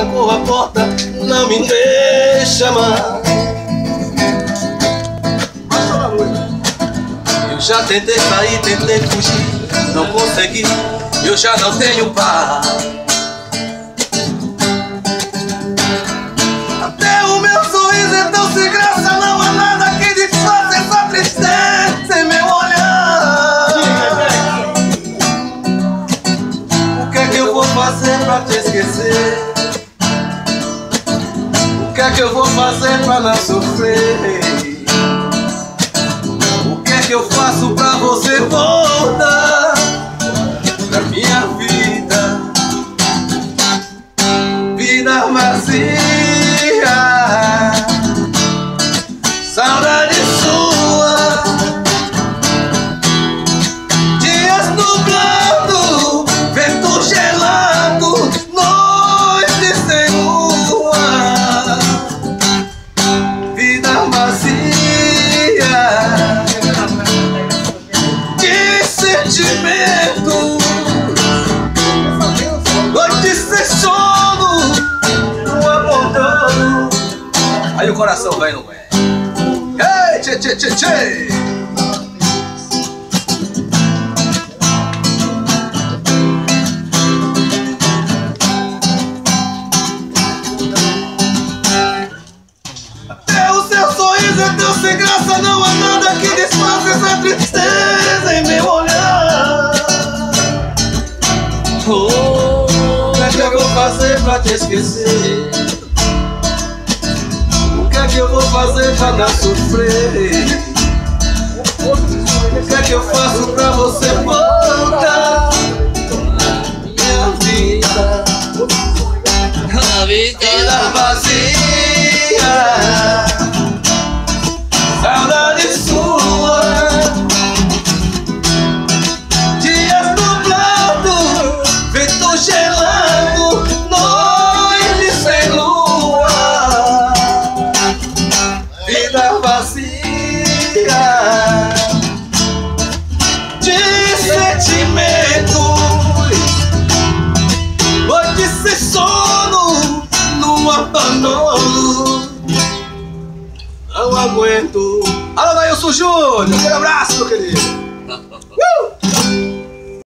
trancou a porta, não me deixa mais. Eu já tentei sair, tentei fugir, não consegui, eu já não tenho paz. Até o meu sorriso é tão sem graça, não há nada que disfarce essa tristeza em meu olhar. O que é que eu vou fazer pra te esquecer? O que é que eu vou fazer pra não sofrer? O que é que eu faço pra você voltar pra minha vida? Vida vazia, saudade sua, dias nublado, vento gelado, noite sem lua. Vida vazia de sentimento, noite sem sono, no abandono. Aí o coração vai, não é? Ei, tchê, tchê, tchê, tchê. Até o seu sorriso é tão sem graça, não há nada que disfarce essa tristeza em meu olhar. O que é que eu vou fazer pra te esquecer? O que é que eu vou fazer pra não sofrer? O que é que eu faço pra você voltar? Minha vida, vida vazia, saudade sua, dias nublados, vento gelado, noite sem lua. Vida vazia de sentimentos, noite sem sono, no abandono. Não aguento. Alô, Dailson Júnior, aquele abraço, meu querido.